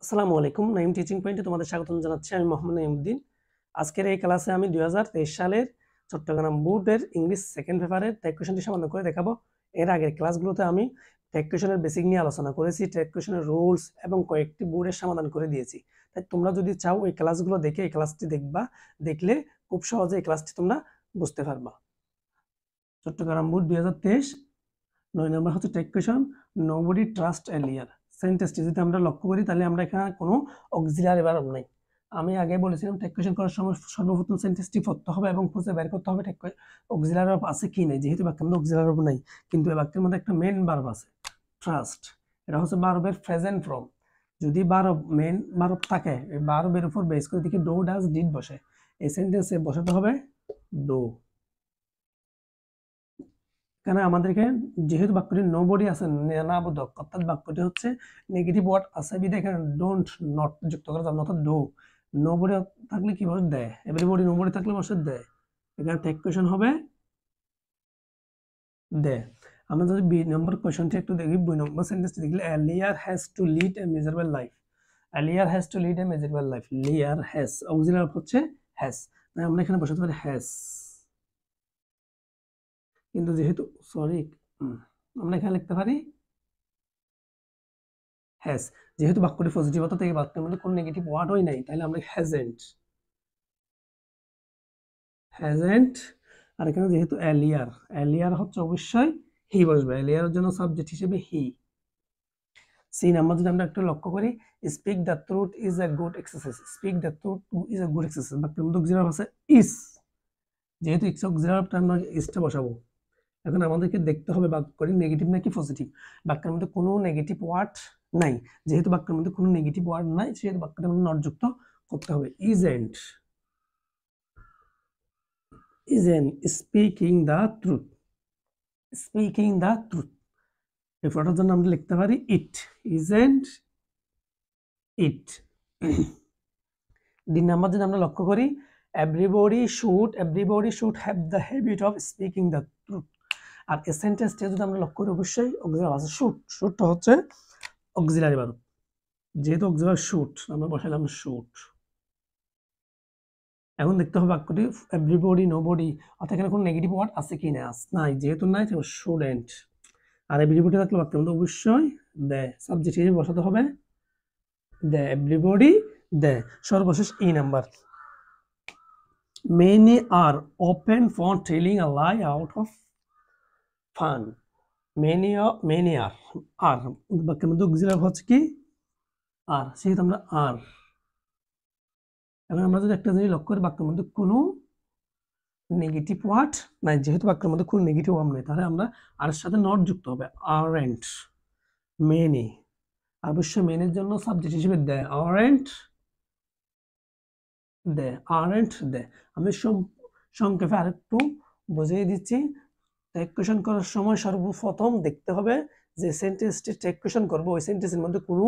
আসসালামু আলাইকুম। নাইম টিচিং পয়েন্টে তোমাদের স্বাগতম জানাচ্ছি। আমি মোহাম্মদ নাইমুদ্দিন। আজকের এই ক্লাসে আমি 2023 সালের চট্টগ্রাম বোর্ডের ইংলিশ সেকেন্ড পেপারের ট্যাগ কোয়েশনটি সমাধান করে দেখাবো। এর আগের ক্লাসগুলোতে আমি ট্যাগ কোয়েশনের বেসিক নিয়ে আলোচনা করেছি, ট্যাগ কোয়েশনের রুলস এবং কয়েকটি বোর্ডের সমাধান করে দিয়েছি। তাই তোমরা যদি চাও এই ক্লাসগুলো দেখে এই ক্লাসটি দেখলে খুব সহজে এই ক্লাসটি তোমরা বুঝতে পারবা। চট্টগ্রাম বোর্ড 2023 9 নম্বর হচ্ছে ট্যাগ কোয়েশন, নোবডি ট্রাস্ট এ লিয়ার। সেন্টেন্সটি যদি আমরা লক্ষ্য করি তাহলে আমরা এখানে কোনো অক্সিলারি ভার্ব নাই। আমি আগে বলেছিলাম ট্যাগ কোয়েশন করার সময় সর্বপ্রথম সেন্টেন্সটি পড়তে হবে এবং খুঁজে বের করতে হবে অক্সিলারি ভার্ব আছে কি নাই। যেহেতু বাক্যের মধ্যে অক্সিলারি ভার্ব নাই, কিন্তু এই বাক্যের মধ্যে একটা মেন ভার্ব আছে, ট্রাস্ট। এটা হচ্ছে ভার্বের প্রেজেন্ট ফর্ম। যদি ভার্ব মেন ভার্ব থাকে, এই ভার্বের উপর বেস করে দেখি ডু ডাজ ডিড বসে, এই সেন্টেন্সে বসাতে হবে ডু। কারণ আমাদেরকে যেহেতু বাক্যটি নোবডি আছে নাবোধক, অর্থাৎ বাক্যটি হচ্ছে নেগেটিভ ওয়ার্ড আছে বিধে এখানে ডোন্ট নট যুক্ত করা যাবে না, অর্থাৎ ডু। নোবডি থাকলে কি বসে দেয়, এভরিবডি নোবডি থাকলে বসে দেয়। এখানে ট্যাগ কোয়েশন হবে দে। আমরা যদি বি নম্বর কোয়েশনটি একটু দেখি, 2 নম্বর সেন্টেন্সটি দেখলে Lear has to lead a miserable life. Lear has to lead a miserable life. Lear has auxiliary হচ্ছে হ্যাজ, তাই আমরা এখানে বসাতে পারি হ্যাজ। কিন্তু যেহেতু আমরা এখানে লিখতে পারি হ্যাজ। যেহেতু বাক্যটি পজিটিভ অর্থাৎ এই বাক্যের মধ্যে কোনো নেগেটিভ ওয়ার্ডই নাই, তাহলে আমরা হ্যাজেন্ট। আর এখানে যেহেতু এলিয়ার হচ্ছে অবশ্যই হি বসবে। এলিয়ারের জন্য সাবজেক্ট হিসেবে হি। সি নাম্বার যদি আমরা একটু লক্ষ্য করি, speak the truth is a good exercise. Speak the truth is a good exercise, বাক্যের মধ্যে অক্সিলারি আছে ইজ। যেহেতু অক্সিলারি আমরা ইজটা বসাবো। এখন আমাদেরকে দেখতে হবে বাক্যটি নেগেটিভ নাকি পজিটিভ। বাক্যের মধ্যে কোনো নেগেটিভ ওয়ার্ড নাই। যেহেতু বাক্যের মধ্যে কোনো নেগেটিভ ওয়ার্ড নাই, সেহেতু বাক্যটার মধ্যে নট যুক্ত করতে হবে। Isn't speaking the truth. Speaking the truth এই ফটোর জন্য আমরা লিখতে পারি it. Isn't it. D number যদি আমরা লক্ষ্য করি, everybody should have the habit of speaking the truth. আর এই সেন্টেন্সটা যদি আমরা লক্ষ্য করি, অবশ্যই অক্সিলারি আছে শুড। শুডটা হচ্ছে অক্সিলারি ভার্ব। যেহেতু অক্সিলারি শুড, আমরা বসালাম শুড। এখন দেখতে হবে বাক্যটি এভরিবডি নোবডি অর্থাৎ এখানে কোনো নেগেটিভ ওয়ার্ড আছে কি না, নাই। যেহেতু নাই, শুডেন্ট। আর এভরিবডি থাকলে বাক্যের মধ্যে অবশ্যই দে সাবজেক্ট হিসেবে বসাতে হবে দে। Everybody they. সর্বশেষ E number, many are open for telling a lie out of fun. many are বাক্যের মধ্যে অক্সিলারি হচ্ছে কি আর, সেহেতু আমরা আর। এখন আমরা যদি একটা জিনিস লক্ষ্য করি, বাক্যের মধ্যে কোনো নেগেটিভ ওয়ার্ড নাই। যেহেতু বাক্যের মধ্যে কোনো নেগেটিভ ওয়ার্ড নেই, তাহলে আমরা আর সাথে নট যুক্ত হবে আরেন্ট। মেনি, অবশ্যই মেনির জন্য সাবজেক্ট হিসেবে দে। আরেন্ট দে। আমি সংক্ষেপে আরেকটু বুঝিয়ে দিচ্ছি। ট্যাগ কোয়েশন করার সময় সর্বপ্রথম দেখতে হবে যে সেন্টেন্সটি ট্যাগ কোয়েশন করবো, ওই সেন্টেন্সের মধ্যে কোনো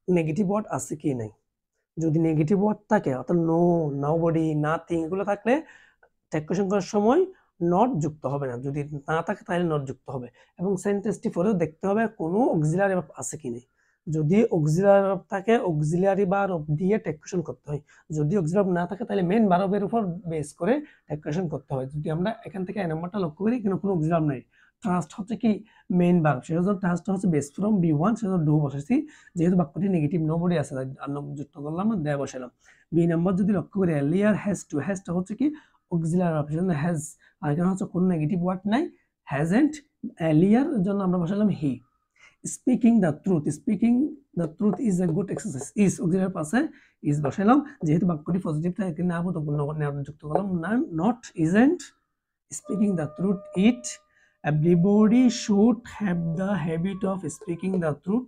নেগেটিভ ওয়ার্ড আছে কি নাই। যদি নেগেটিভ ওয়ার্ড থাকে, অর্থাৎ নো, নবডি, নাথিং, এগুলো থাকলে ট্যাগ কোয়েশন করার সময় নট যুক্ত হবে না। যদি না থাকে তাহলে নট যুক্ত হবে। এবং সেন্টেন্সটি পরেও দেখতে হবে কোনো অক্সিলারি ভার্ব আছে কি নেই। যদি অক্সিলারি ভার্ব থাকে, অক্সিলারি ভার্ব দিয়ে ট্যাগ কোয়েশন করতে হয়। যদি অক্সিলারি ভার্ব না থাকে, তাহলে মেন ভার্বের উপর বেস করে ট্যাগ কোয়েশন করতে হয়। যদি আমরা এখান থেকে এই নাম্বারটা লক্ষ্য করি, এখানে কোনো অক্সিলারি ভার্ব নাই। ট্রাস্ট হচ্ছে কি মেইন ভার্ব, সেজন্য ট্রাস্ট হচ্ছে বেস ফ্রম বি1, সেজন্য ডু বসাইছি। যেহেতু বাক্যটি নেগেটিভ নোবডি আছে, তাই আর যুক্ত করলাম না, দে বসালাম। বি নাম্বার যদি লক্ষ্য করি, লিয়ার হ্যাজটা হচ্ছে কি অক্সিলারি ভার্ব, সেজন্য হ্যাজ। আর এখানে হচ্ছে কোনো নেগেটিভ ওয়ার্ড নাই, হ্যাজেন্ট। লিয়ার এর জন্য আমরা বসালাম he. Speaking the truth is a good exercise. Is auxiliary পাশে ইজ বসালাম। যেহেতু বাক্যটি পজিটিভ তাই এখানে নাবোধক যুক্ত করলাম, not isn't. Speaking the truth it. Everybody should have the habit of speaking the truth.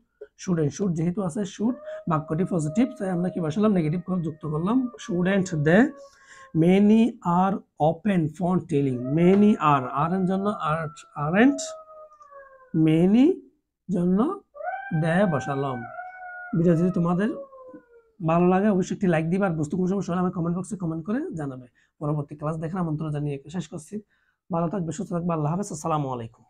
Should যেহেতু আছে শুড, বাক্যটি পজিটিভ তাই আমরা কি বসালাম নেগেটিভ যুক্ত করলাম shouldn't they. Many are open for telling. Many are এর জন্য আরেন্ট, মেনি জন্য দে বসালাম। ভিডিও যদি তোমাদের ভালো লাগে অবশ্যই একটি লাইক দিবা, আর বুঝতে কোনো সমস্যা হলে আমি কমেন্ট বক্সে কমেন্ট করে জানাবে। পরবর্তী ক্লাস দেখার আমন্ত্রণ জানিয়ে শেষ করছি। ভালো থাকবে, সুস্থ থাকবে। আল্লাহ হাফেজ। আসসালামু আলাইকুম।